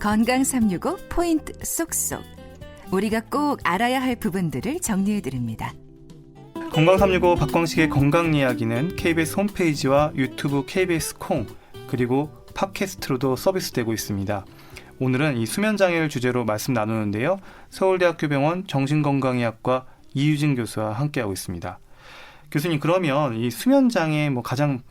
건강 365 포인트 쏙쏙. 우리가 꼭 알아야 할 부분들을 정리해드립니다. 건강 365 박광식의 건강 이야기는 KBS 홈페이지와 유튜브 KBS 콩 그리고 팟캐스트로도 서비스되고 있습니다. 오늘은 이 수면장애를 주제로 말씀 나누는데요. 서울대학교 병원 정신건강의학과 이유진 교수와 함께하고 있습니다. 교수님, 그러면 이 수면장애 가장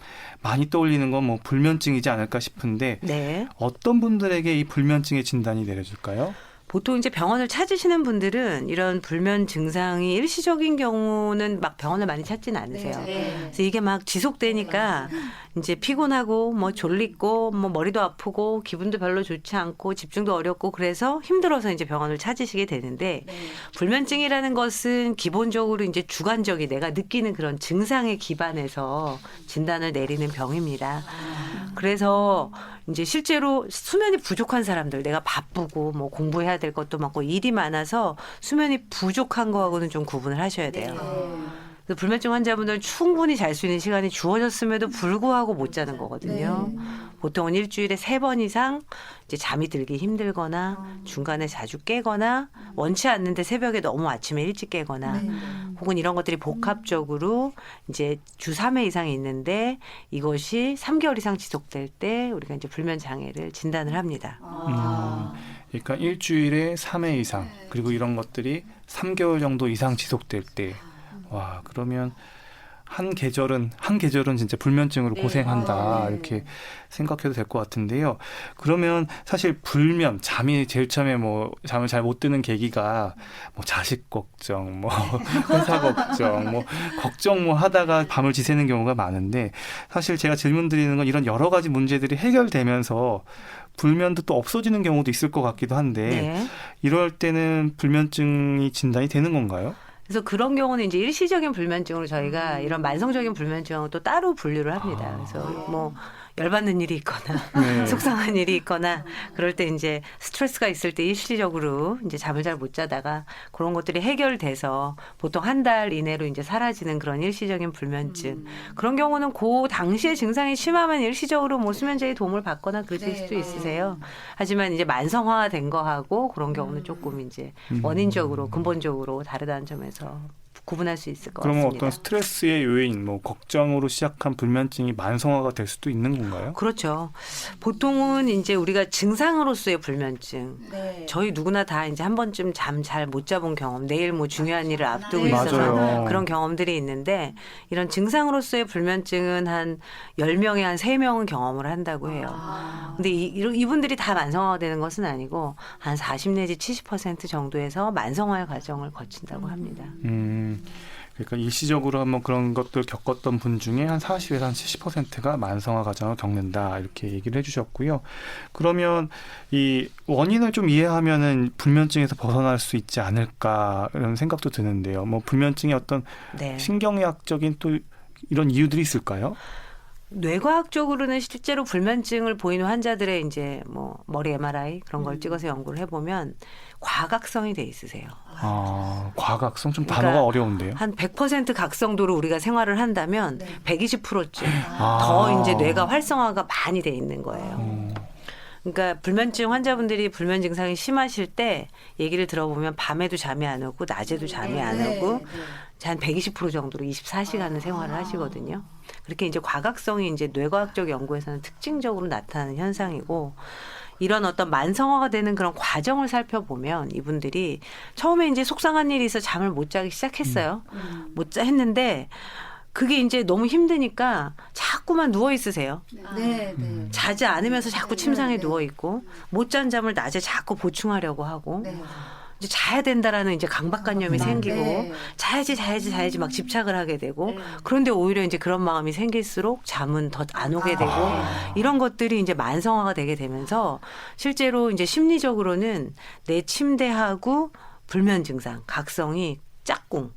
많이 떠올리는 건 불면증이지 않을까 싶은데 네. 어떤 분들에게 이 불면증의 진단이 내려질까요? 보통 이제 병원을 찾으시는 분들은 이런 불면 증상이 일시적인 경우는 막 병원을 많이 찾지는 않으세요. 네. 그래서 이게 막 지속되니까 이제 피곤하고 졸리고 머리도 아프고 기분도 별로 좋지 않고 집중도 어렵고 그래서 힘들어서 이제 병원을 찾으시게 되는데 불면증이라는 것은 기본적으로 이제 주관적이 내가 느끼는 그런 증상에 기반해서 진단을 내리는 병입니다. 그래서 이제 실제로 수면이 부족한 사람들, 내가 바쁘고 공부해야 될 것도 많고 일이 많아서 수면이 부족한 거하고는 좀 구분을 하셔야 돼요. 그래서 불면증 환자분들은 충분히 잘 수 있는 시간이 주어졌음에도 불구하고 못 자는 거거든요. 보통은 일주일에 3번 이상 이제 잠이 들기 힘들거나 중간에 자주 깨거나 원치 않는데 새벽에 너무 아침에 일찍 깨거나 혹은 이런 것들이 복합적으로 이제 주 3회 이상 있는데 이것이 3개월 이상 지속될 때 우리가 이제 불면 장애를 진단을 합니다. 그러니까 일주일에 3회 이상 그리고 이런 것들이 3개월 정도 이상 지속될 때 와, 그러면 한 계절은 진짜 불면증으로 고생한다 이렇게 생각해도 될 것 같은데요. 그러면 사실 불면 잠이 제일 처음에 잠을 잘 못 드는 계기가 자식 걱정, 회사 걱정, 걱정 하다가 밤을 지새는 경우가 많은데 사실 제가 질문 드리는 건 이런 여러 가지 문제들이 해결되면서 불면도 또 없어지는 경우도 있을 것 같기도 한데 이럴 때는 불면증이 진단이 되는 건가요? 그래서 그런 경우는 이제 일시적인 불면증으로 저희가 이런 만성적인 불면증은 또 따로 분류를 합니다. 그래서 열받는 일이 있거나 속상한 일이 있거나 그럴 때 이제 스트레스가 있을 때 일시적으로 이제 잠을 잘 못 자다가 그런 것들이 해결돼서 보통 한 달 이내로 이제 사라지는 그런 일시적인 불면증. 그런 경우는 그 당시에 증상이 심하면 일시적으로 수면제의 도움을 받거나 그러실 수도 있으세요. 하지만 이제 만성화된 거하고 그런 경우는 조금 이제 원인적으로 근본적으로 다르다는 점에서 구분할 수 있을 것 그러면 같습니다. 어떤 스트레스의 요인, 걱정으로 시작한 불면증이 만성화가 될 수도 있는 건가요? 그렇죠. 보통은 이제 우리가 증상으로서의 불면증. 저희 누구나 다 이제 한 번쯤 잠 잘 못 자본 경험, 내일 중요한 일을 앞두고 있어서 맞아요. 그런 경험들이 있는데 이런 증상으로서의 불면증은 한 10명에 한 3명은 경험을 한다고 해요. 근데 이분들이 다 만성화가 되는 것은 아니고 한 40 내지 70% 정도에서 만성화의 과정을 거친다고 합니다. 그러니까 일시적으로 한번 그런 것들 겪었던 분 중에 한 40에서 한 70%가 만성화 과정을 겪는다 이렇게 얘기를 해주셨고요. 그러면 이 원인을 좀 이해하면은 불면증에서 벗어날 수 있지 않을까 이런 생각도 드는데요. 불면증의 어떤 신경의학적인 또 이런 이유들이 있을까요? 뇌과학적으로는 실제로 불면증을 보이는 환자들의 이제 머리 MRI 그런 걸 찍어서 연구를 해보면 과각성이 돼 있으세요. 과각성 좀 단어가 어려운데요. 한 100% 각성도로 우리가 생활을 한다면 120%쯤 더 이제 뇌가 활성화가 많이 돼 있는 거예요. 그러니까 불면증 환자분들이 불면 증상이 심하실 때 얘기를 들어보면 밤에도 잠이 안 오고 낮에도 잠이 안 오고 한 120% 정도로 24시간을 생활을 하시거든요. 그렇게 이제 과각성이 이제 뇌과학적 연구에서는 특징적으로 나타나는 현상이고 이런 어떤 만성화가 되는 그런 과정을 살펴보면 이분들이 처음에 이제 속상한 일이 있어 잠을 못 자기 시작했어요. 못 자 했는데 그게 이제 너무 힘드니까 자꾸만 누워 있으세요. 자지 않으면서 자꾸 침상에 누워 있고 못 잔 잠을 낮에 자꾸 보충하려고 하고 이제 자야 된다라는 이제 강박관념이 생기고 자야지 막 집착을 하게 되고 그런데 오히려 이제 그런 마음이 생길수록 잠은 더 안 오게 되고 이런 것들이 이제 만성화가 되게 되면서 실제로 이제 심리적으로는 내 침대하고 불면 증상, 각성이 짝꿍,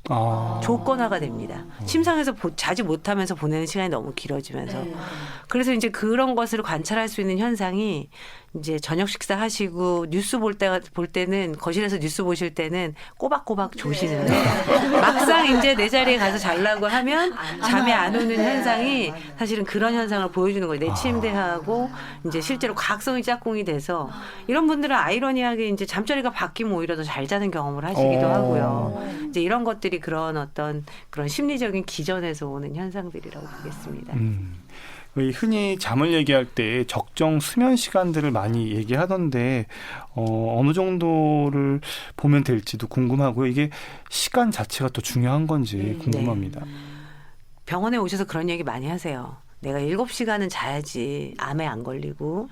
조건화가 됩니다. 침상에서 자지 못하면서 보내는 시간이 너무 길어지면서. 그래서 이제 그런 것을 관찰할 수 있는 현상이 이제 저녁 식사하시고 뉴스 볼 때는 거실에서 뉴스 보실 때는 꼬박꼬박 조시는데 막상 이제 내 자리에 가서 자려고 하면 잠이 안 오는 현상이 사실은 그런 현상을 보여주는 거예요. 내 침대하고 이제 실제로 과학성이 짝꿍이 돼서 이런 분들은 아이러니하게 이제 잠자리가 바뀌면 오히려 더 잘 자는 경험을 하시기도 하고요. 이제 이런 것들이 그런 어떤 그런 심리적인 기전에서 오는 현상들이라고 보겠습니다. 이 흔히 잠을 얘기할 때 적정 수면 시간들을 많이 얘기하던데 어느 정도를 보면 될지도 궁금하고요. 이게 시간 자체가 또 중요한 건지 궁금합니다. 네. 병원에 오셔서 그런 얘기 많이 하세요. 내가 7시간은 자야지 암에 안 걸리고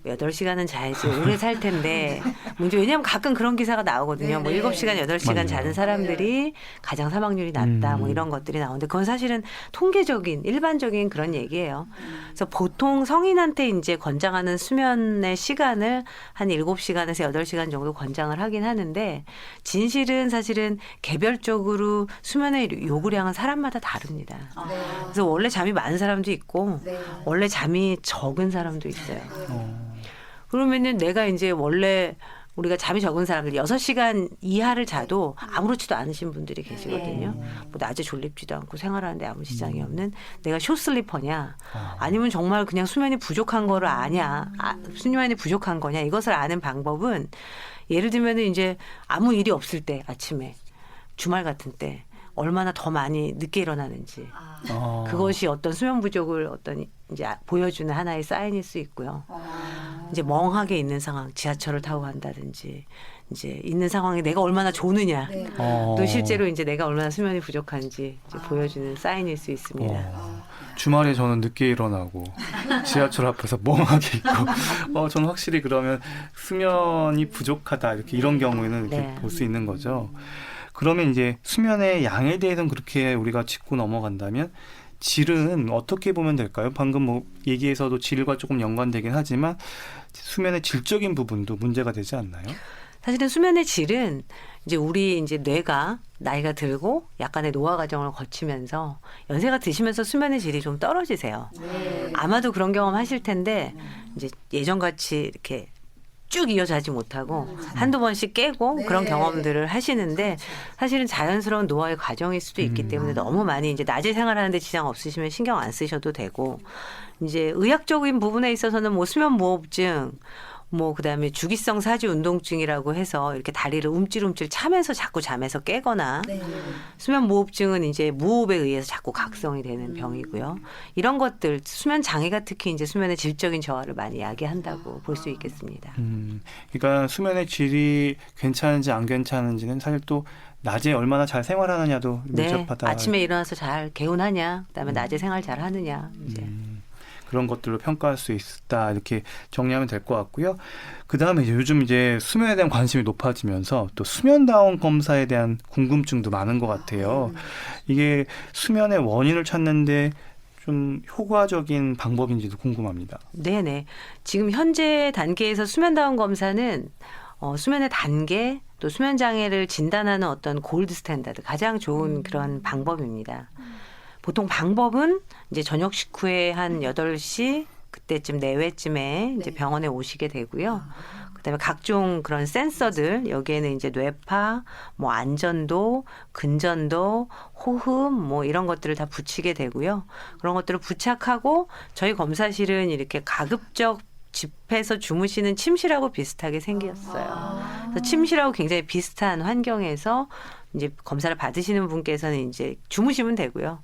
8시간은 자야지 오래 살 텐데 문제 왜냐하면 가끔 그런 기사가 나오거든요. 뭐 7시간, 8시간 맞아요. 자는 사람들이 가장 사망률이 낮다. 뭐 이런 것들이 나오는데 그건 사실은 통계적인 일반적인 그런 얘기예요. 그래서 보통 성인한테 이제 권장하는 수면의 시간을 한 7시간에서 8시간 정도 권장을 하긴 하는데 진실은 사실은 개별적으로 수면의 요구량은 사람마다 다릅니다. 그래서 원래 잠이 많은 사람도 있고 원래 잠이 적은 사람도 있어요. 그러면은 내가 이제 원래 우리가 잠이 적은 사람들 6시간 이하를 자도 아무렇지도 않으신 분들이 계시거든요. 뭐 낮에 졸립지도 않고 생활하는데 아무 지장이 없는 내가 숏슬리퍼냐 아니면 정말 그냥 수면이 부족한 거를 아냐 수면이 부족한 거냐 이것을 아는 방법은 예를 들면 이제 아무 일이 없을 때 아침에 주말 같은 때 얼마나 더 많이 늦게 일어나는지 그것이 어떤 수면 부족을 어떤 이제 보여주는 하나의 사인일 수 있고요. 이제 멍하게 있는 상황, 지하철을 타고 간다든지 이제 있는 상황에 내가 얼마나 조느냐, 또 실제로 이제 내가 얼마나 수면이 부족한지 이제 보여주는 사인일 수 있습니다. 주말에 저는 늦게 일어나고 지하철 앞에서 멍하게 있고 저는 확실히 그러면 수면이 부족하다 이렇게 이런 경우에는 이렇게 볼 수 있는 거죠. 그러면 이제 수면의 양에 대해서는 그렇게 우리가 짚고 넘어간다면 질은 어떻게 보면 될까요? 방금 뭐 얘기에서도 질과 조금 연관되긴 하지만 수면의 질적인 부분도 문제가 되지 않나요? 사실은 수면의 질은 이제 우리 이제 뇌가 나이가 들고 약간의 노화 과정을 거치면서 연세가 드시면서 수면의 질이 좀 떨어지세요. 아마도 그런 경험 하실 텐데 이제 예전같이 이렇게 쭉 이어자지 못하고 한두 번씩 깨고 그런 경험들을 하시는데 사실은 자연스러운 노화의 과정일 수도 있기 때문에 너무 많이 이제 낮에 생활하는데 지장 없으시면 신경 안 쓰셔도 되고 이제 의학적인 부분에 있어서는 뭐 수면무호흡증 뭐 그다음에 주기성 사지 운동증이라고 해서 이렇게 다리를 움찔움찔 차면서 자꾸 잠에서 깨거나 수면 무호흡증은 이제 무호흡에 의해서 자꾸 각성이 되는 병이고요. 이런 것들 수면 장애가 특히 이제 수면의 질적인 저하를 많이 야기한다고 볼 수 있겠습니다. 그러니까 수면의 질이 괜찮은지 안 괜찮은지는 사실 또 낮에 얼마나 잘 생활하느냐도 밀접하다. 아침에 일어나서 잘 개운하냐, 그다음에 낮에 생활 잘 하느냐 이제. 그런 것들로 평가할 수 있다 이렇게 정리하면 될 것 같고요. 그다음에 이제 요즘 이제 수면에 대한 관심이 높아지면서 또 수면다운 검사에 대한 궁금증도 많은 것 같아요. 이게 수면의 원인을 찾는데 좀 효과적인 방법인지도 궁금합니다. 네네. 지금 현재 단계에서 수면다운 검사는 수면의 단계 또 수면 장애를 진단하는 어떤 골드 스탠다드 가장 좋은 그런 방법입니다. 보통 방법은 이제 저녁 식후에 한 8시 그때쯤 내외쯤에 이제 병원에 오시게 되고요. 그다음에 각종 그런 센서들 여기에는 이제 뇌파, 뭐 안전도, 근전도, 호흡 뭐 이런 것들을 다 붙이게 되고요. 그런 것들을 부착하고 저희 검사실은 이렇게 가급적 집에서 주무시는 침실하고 비슷하게 생겼어요. 그래서 침실하고 굉장히 비슷한 환경에서 이제 검사를 받으시는 분께서는 이제 주무시면 되고요.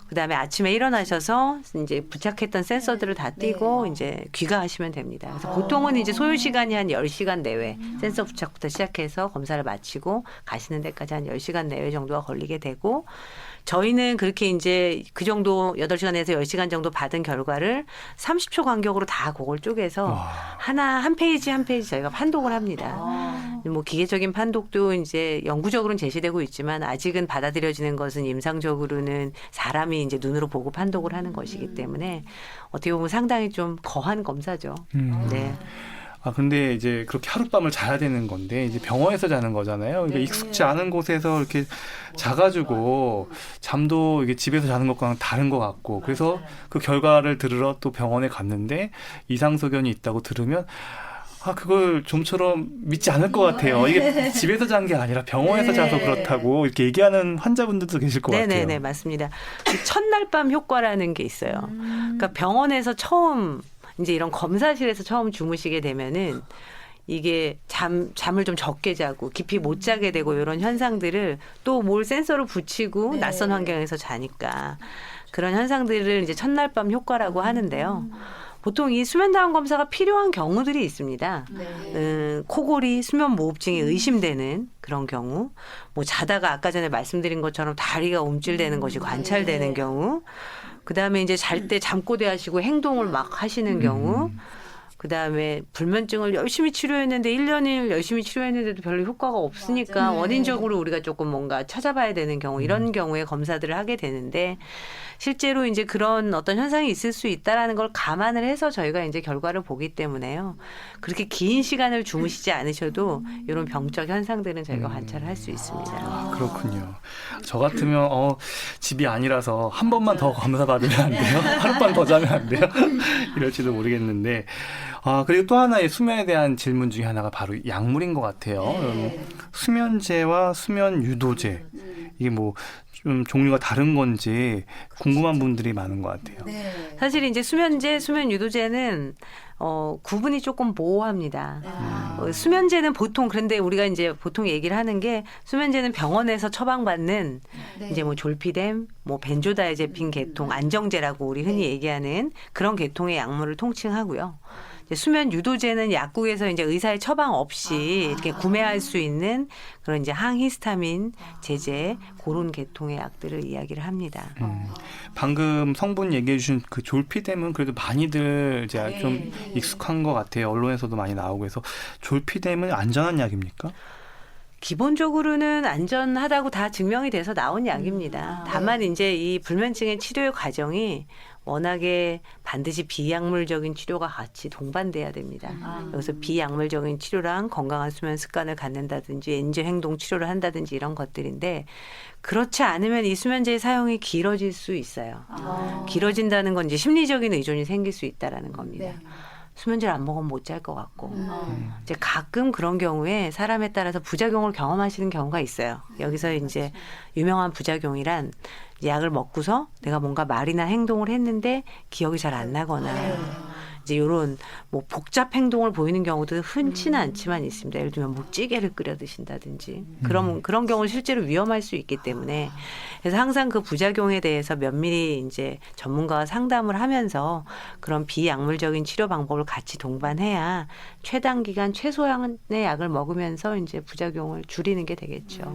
그다음에 아침에 일어나셔서 이제 부착했던 센서들을 다 띄고 이제 귀가하시면 됩니다. 그래서 보통은 이제 소요 시간이 한 10시간 내외 센서 부착부터 시작해서 검사를 마치고 가시는 데까지 한 10시간 내외 정도가 걸리게 되고 저희는 그렇게 이제 그 정도 8시간에서 10시간 정도 받은 결과를 30초 간격으로 다 그걸 쪼개서 한 페이지 한 페이지 저희가 판독을 합니다. 뭐 기계적인 판독도 이제 영구적으로는 제시되고 있지만 아직은 받아들여지는 것은 임상적으로는 사람이 이제 눈으로 보고 판독을 하는 것이기 때문에 어떻게 보면 상당히 좀 거한 검사죠. 네. 근데 이제 그렇게 하룻밤을 자야 되는 건데 이제 병원에서 자는 거잖아요. 그러니까 익숙지 않은 곳에서 이렇게 자가지고 잠도 이게 집에서 자는 것과는 다른 것 같고 그래서 그 결과를 들으러 또 병원에 갔는데 이상소견이 있다고 들으면 그걸 좀처럼 믿지 않을 것 같아요. 이게 집에서 잔 게 아니라 병원에서 자서 그렇다고 이렇게 얘기하는 환자분들도 계실 것 같아요. 네네네, 맞습니다. 이 첫날 밤 효과라는 게 있어요. 그러니까 병원에서 처음 이제 이런 검사실에서 처음 주무시게 되면은 이게 잠을 좀 적게 자고 깊이 못 자게 되고 이런 현상들을 또 뭘 센서를 붙이고 낯선 환경에서 자니까 그런 현상들을 이제 첫날 밤 효과라고 하는데요. 보통 이 수면다원 검사가 필요한 경우들이 있습니다. 코골이, 수면무호흡증이 의심되는 그런 경우, 뭐 자다가 아까 전에 말씀드린 것처럼 다리가 움찔대는 것이 관찰되는 경우, 그 다음에 이제 잘 때 잠꼬대 하시고 행동을 막 하시는 경우, 그 다음에 불면증을 열심히 치료했는데 1년을 열심히 치료했는데도 별로 효과가 없으니까 원인적으로 우리가 조금 뭔가 찾아봐야 되는 경우, 이런 경우에 검사들을 하게 되는데 실제로 이제 그런 어떤 현상이 있을 수 있다라는 걸 감안을 해서 저희가 이제 결과를 보기 때문에요. 그렇게 긴 시간을 주무시지 않으셔도 이런 병적 현상들은 저희가 관찰을 할 수 있습니다. 그렇군요. 저 같으면 집이 아니라서 한 번만 더 검사 받으면 안 돼요? 하룻밤 더 자면 안 돼요? 이럴지도 모르겠는데 그리고 또 하나의 수면에 대한 질문 중에 하나가 바로 약물인 것 같아요. 수면제와 수면 유도제 이게 뭐 좀 종류가 다른 건지 궁금한 분들이 많은 것 같아요. 사실 이제 수면제, 수면 유도제는 구분이 조금 모호합니다. 수면제는 보통 그런데 우리가 이제 보통 얘기를 하는 게 수면제는 병원에서 처방받는 이제 뭐 졸피뎀, 뭐 벤조다이아제핀 계통, 안정제라고 우리 흔히 얘기하는 그런 계통의 약물을 통칭하고요. 수면 유도제는 약국에서 이제 의사의 처방 없이 이렇게 구매할 수 있는 그런 이제 항히스타민 제제 그런 계통의 약들을 이야기를 합니다. 방금 성분 얘기해 주신 그 졸피뎀은 그래도 많이들 이제 좀 익숙한 것 같아요. 언론에서도 많이 나오고 해서 졸피뎀은 안전한 약입니까? 기본적으로는 안전하다고 다 증명이 돼서 나온 약입니다. 다만 이제 이 불면증의 치료의 과정이 워낙에 반드시 비약물적인 치료가 같이 동반돼야 됩니다. 여기서 비약물적인 치료랑 건강한 수면 습관을 갖는다든지 엔저 행동 치료를 한다든지 이런 것들인데 그렇지 않으면 이 수면제의 사용이 길어질 수 있어요. 길어진다는 건 이제 심리적인 의존이 생길 수 있다라는 겁니다. 수면제를 안 먹으면 못 잘 것 같고 이제 가끔 그런 경우에 사람에 따라서 부작용을 경험하시는 경우가 있어요. 여기서 이제 유명한 부작용이란 약을 먹고서 내가 뭔가 말이나 행동을 했는데 기억이 잘 안 나거나 이제 이런 뭐 복잡 행동을 보이는 경우도 흔치는 않지만 있습니다. 예를 들면 뭐 찌개를 끓여 드신다든지 그런 경우는 실제로 위험할 수 있기 때문에 그래서 항상 그 부작용에 대해서 면밀히 이제 전문가와 상담을 하면서 그런 비약물적인 치료 방법을 같이 동반해야 최단 기간 최소한의 약을 먹으면서 이제 부작용을 줄이는 게 되겠죠.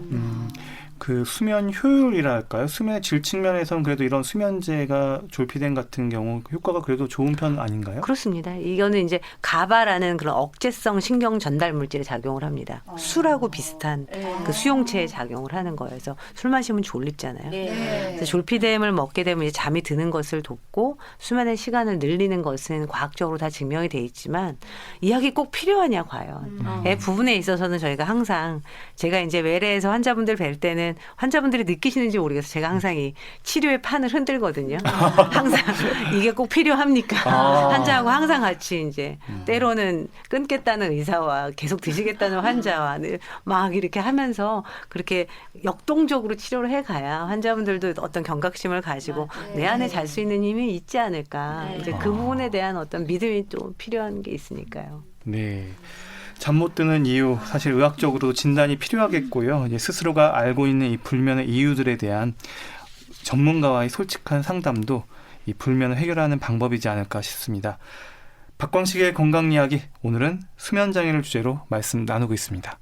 그 수면 효율이랄까요? 수면의 질 측면에서는 그래도 이런 수면제가 졸피뎀 같은 경우 효과가 그래도 좋은 편 아닌가요? 그렇습니다. 이거는 이제 가바라는 그런 억제성 신경 전달 물질에 작용을 합니다. 술하고 비슷한 그 수용체에 작용을 하는 거예요. 그래서 술 마시면 졸립잖아요. 그래서 졸피뎀을 먹게 되면 이제 잠이 드는 것을 돕고 수면의 시간을 늘리는 것은 과학적으로 다 증명이 돼 있지만 이 약이 꼭 필요하냐 과연. 이 부분에 있어서는 저희가 항상 제가 이제 외래에서 환자분들 뵐 때는 환자분들이 느끼시는지 모르겠어요. 제가 항상 이 치료의 판을 흔들거든요. 항상 이게 꼭 필요합니까? 환자하고 항상 같이 이제 때로는 끊겠다는 의사와 계속 드시겠다는 환자와 막 이렇게 하면서 그렇게 역동적으로 치료를 해가야 환자분들도 어떤 경각심을 가지고 내 안에 잘 수 있는 힘이 있지 않을까. 이제 그 부분에 대한 어떤 믿음이 또 필요한 게 있으니까요. 네. 잠 못 드는 이유 사실 의학적으로 진단이 필요하겠고요. 이제 스스로가 알고 있는 이 불면의 이유들에 대한 전문가와의 솔직한 상담도 이 불면을 해결하는 방법이지 않을까 싶습니다. 박광식의 건강 이야기 오늘은 수면 장애를 주제로 말씀 나누고 있습니다.